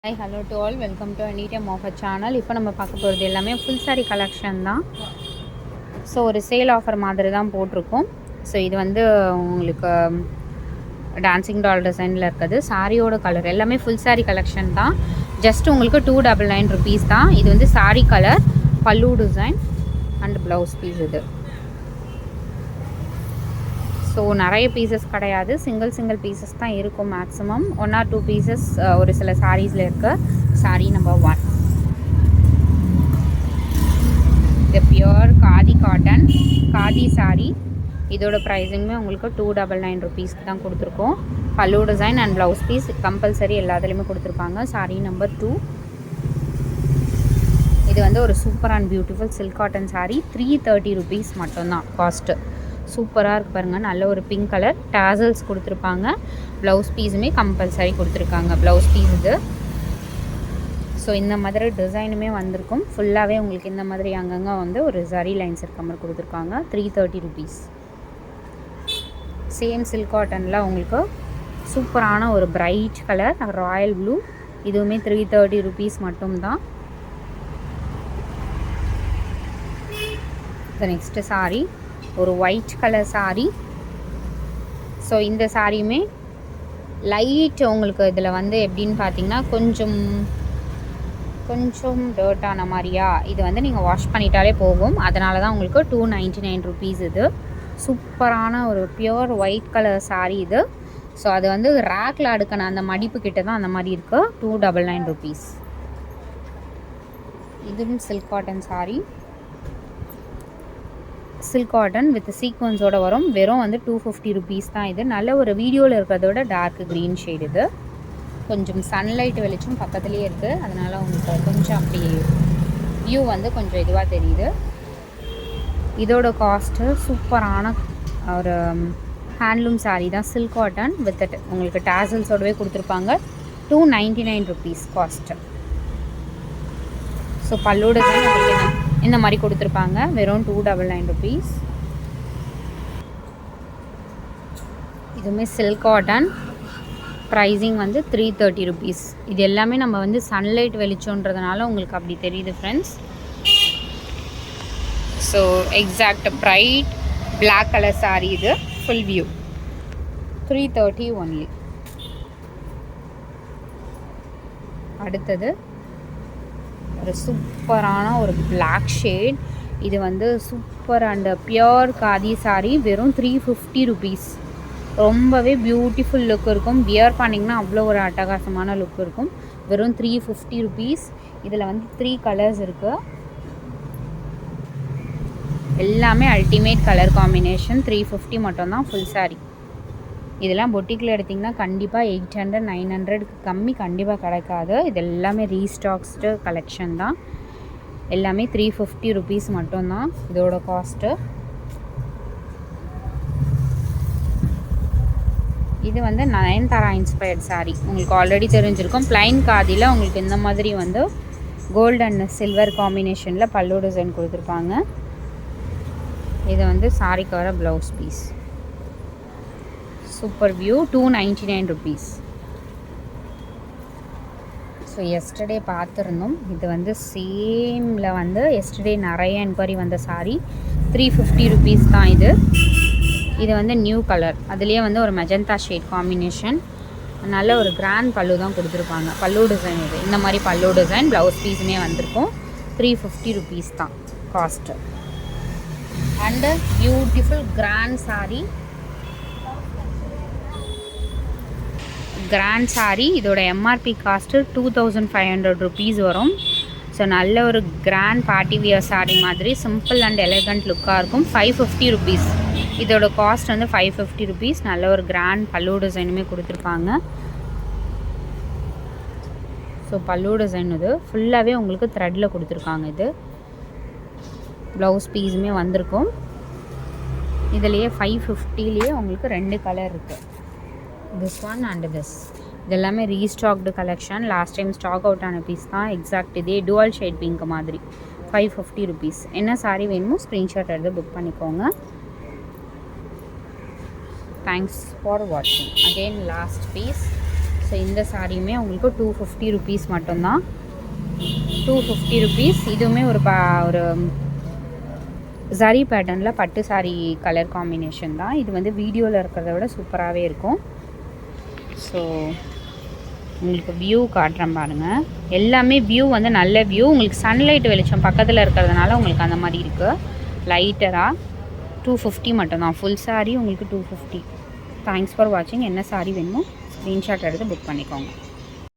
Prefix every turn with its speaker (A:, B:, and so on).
A: Hi hello to all, welcome to anytime offer channel. இப்போ நம்ம பார்க்க போகிறது எல்லாமே ஃபுல் சாரீ கலெக்ஷன் தான். ஸோ ஒரு சேல் ஆஃபர் மாதிரி தான் போட்டிருக்கோம். ஸோ இது வந்து உங்களுக்கு டான்சிங் டால் டிசைனில் இருக்குது. சாரியோட கலர் எல்லாமே ஃபுல் சாரீ கலெக்ஷன் தான். ஜஸ்ட் உங்களுக்கு 299 rupees தான். இது வந்து சாரீ கலர், பல்லு டிசைன் அண்ட் ப்ளவுஸ் பீஸ். இது ஸோ நிறைய பீசஸ் கிடையாது, சிங்கிள் பீசஸ் தான் இருக்கும். மேக்ஸிமம் 1 or 2 பீசஸ் ஒரு சில சாரீஸில் இருக்க. சாரீ நம்பர் 1, இது பியூர் காதி காட்டன் காதி சாரீ. இதோட ப்ரைஸிங்குமே உங்களுக்கு 299 rupeesக்கு தான் கொடுத்துருக்கோம். Pallu design and blouse piece compulsory எல்லாத்துலேயுமே கொடுத்துருப்பாங்க. சாரீ நம்பர் 2, இது வந்து ஒரு super and beautiful silk cotton sari. 330 rupees மட்டும்தான் காஸ்ட்டு. சூப்பராக இருக்குது பாருங்கள். நல்ல ஒரு பிங்க் கலர் டாசல்ஸ் கொடுத்துருப்பாங்க. ப்ளவுஸ் பீஸுமே கம்பல்சரி கொடுத்துருக்காங்க. ப்ளவுஸ் பீஸ் இது. ஸோ இந்த மாதிரி டிசைனுமே வந்திருக்கும். ஃபுல்லாகவே உங்களுக்கு இந்த மாதிரி அங்கங்கே வந்து ஒரு ஜரி லைன்ஸ் இருக்க மாதிரி கொடுத்துருக்காங்க. 330 rupees. சேம் சில்க் காட்டனில் உங்களுக்கு சூப்பரான ஒரு பிரைட் கலர் ராயல் ப்ளூ. இதுவுமே 330 rupees மட்டும்தான். நெக்ஸ்ட்டு சாரீ ஒரு ஒயிட் கலர் சாரீ. ஸோ இந்த சாரியுமே லைட் உங்களுக்கு இதில் வந்து எப்படின்னு பார்த்தீங்கன்னா கொஞ்சம் டர்ட்டான மாதிரியா. இது வந்து நீங்கள் வாஷ் பண்ணிட்டாலே போகும். அதனால தான் உங்களுக்கு 299 rupees. இது சூப்பரான ஒரு பியூர் ஒயிட் கலர் சாரீ இது. ஸோ அது வந்து ரேக்கில் அடுக்கணும், அந்த மடிப்பு கிட்ட தான் அந்த மாதிரி இருக்குது. 299 rupees. இதுவும் silk cotton sari, silk cotton with சீக்வன்ஸோடு வரும். வெறும் வந்து 250 rupees தான். இது நல்ல ஒரு வீடியோவில் இருக்கிறதோட டார்க் க்ரீன் ஷேட். இது கொஞ்சம் சன்லைட் வெளிச்சம் பக்கத்துலேயே இருக்குது, அதனால் உங்களுக்கு கொஞ்சம் அப்படி வியூ வந்து கொஞ்சம் இதுவாக தெரியுது. இதோட காஸ்ட்டு சூப்பரான ஒரு ஹேண்ட்லூம் சாரீ தான். சில்க் காட்டன் வித் உங்களுக்கு டாசல்ஸோடவே கொடுத்துருப்பாங்க. 299 rupees காஸ்ட்டு. ஸோ பல்லோட உங்களுக்கு இந்த மாதிரி கொடுத்துருப்பாங்க. வெறும் 299 rupees. இதுவுமே சில்க் காட்டன், ப்ரைஸிங் வந்து 330 rupees. இது எல்லாமே நம்ம வந்து சன்லைட் வெளிச்சோன்றதுனால உங்களுக்கு அப்படி தெரியுது friends. So exact bright black colour sari. இது ஃபுல் வியூ 330 only. அடுத்தது ஒரு சூப்பரான ஒரு பிளாக் ஷேட். இது வந்து super and pure khadi sari. வெறும் 350 rupees. ரொம்பவே பியூட்டிஃபுல் லுக் இருக்கும். வியர் பண்ணிங்கன்னா அவ்வளோ ஒரு அட்டகாசமான லுக் இருக்கும். வெறும் 350 rupees. இதில் வந்து 3 கலர்ஸ் இருக்குது. எல்லாமே அல்டிமேட் கலர் காம்பினேஷன். 350 மட்டும்தான் ஃபுல் சாரீ. இதெல்லாம் பொட்டிக்கில் எடுத்திங்கன்னா கண்டிப்பாக 800 900க்கு கம்மி கண்டிப்பாக கிடைக்காது. இது எல்லாமே ரீஸ்டாக்ஸ்டு கலெக்ஷன் தான். எல்லாமே 350 rupees மட்டும்தான் இதோட காஸ்ட்டு. இது வந்து நயன்தாரா இன்ஸ்பயர்ட் சாரீ. உங்களுக்கு ஆல்ரெடி தெரிஞ்சிருக்கும். ப்ளைன் காதியில் உங்களுக்கு இந்த மாதிரி வந்து கோல்டு அண்ட் சில்வர் காம்பினேஷனில் பல்லு டிசைன் கொடுத்துருப்பாங்க. இது வந்து சாரீக்கு வர blouse piece. Super view 299 rupees. So yesterday பார்த்துருந்தோம். இது வந்து சேமில் வந்து எஸ்டர்டே நிறைய என்கொயரி வந்த சாரீ. 350 rupees தான் இது. இது வந்து நியூ கலர், அதுலேயே வந்து ஒரு மெஜந்தா ஷேட் காம்பினேஷன். நல்ல ஒரு கிராண்ட் பல்லு தான் கொடுத்துருப்பாங்க. பல்லு டிசைன் இது. இந்த மாதிரி பல்லு டிசைன் ப்ளவுஸ் பீஸுமே வந்திருக்கும். 350 rupees தான் cost. And beautiful grand sari, grand sari. இதோட எம்ஆர்பி காஸ்ட்டு 2500 rupees வரும். ஸோ நல்ல ஒரு கிராண்ட் பார்ட்டி வியர் சாரீ மாதிரி சிம்பிள் அண்ட் எலகண்ட் லுக்காக இருக்கும். 550 rupees. இதோட காஸ்ட் வந்து 550 rupees. நல்ல ஒரு கிராண்ட் பல்லு டிசைனுமே கொடுத்துருப்பாங்க. ஸோ பல்லு டிசைன் இது ஃபுல்லாகவே உங்களுக்கு த்ரெட்டில் கொடுத்துருக்காங்க. இது ப்ளவுஸ் பீஸுமே வந்திருக்கும். இதுலேயே 550லேயே உங்களுக்கு 2 கலர் இருக்குது. This one and this. இது எல்லாமே restocked collection. Last time stock out ஆன பீஸ் தான். எக்ஸாக்ட் இதே டுவல் ஷேட் பிங்க் மாதிரி 550 rupees. என்ன சாரீ வேணுமோ ஸ்க்ரீன்ஷாட் எடுத்து புக் பண்ணிக்கோங்க. தேங்க்ஸ் ஃபார் வாட்சிங். Again last piece. ஸோ இந்த சாரியுமே உங்களுக்கு 250 ருபீஸ் மட்டும்தான். 250 ருபீஸ். இதுவுமே ஒரு ஜரி பேட்டர்னில் பட்டு சாரி கலர் காம்பினேஷன் தான். இது வந்து வீடியோவில் இருக்கிறத விட சூப்பராகவே இருக்கும். ஸோ உங்களுக்கு வியூ காட்டுறேன் பாருங்கள். எல்லாமே வியூ வந்து நல்ல வியூ. உங்களுக்கு சன்லைட் வெளிச்சம் பக்கத்தில் இருக்கிறதுனால உங்களுக்கு அந்த மாதிரி இருக்குது. லைட்டராக 250 மட்டும்தான். ஃபுல் சாரி உங்களுக்கு 250. தேங்க்ஸ் ஃபார் வாட்சிங். என்ன சாரி வேணுமோ ஸ்க்ரீன்ஷாட் எடுத்து புக் பண்ணிக்கோங்க.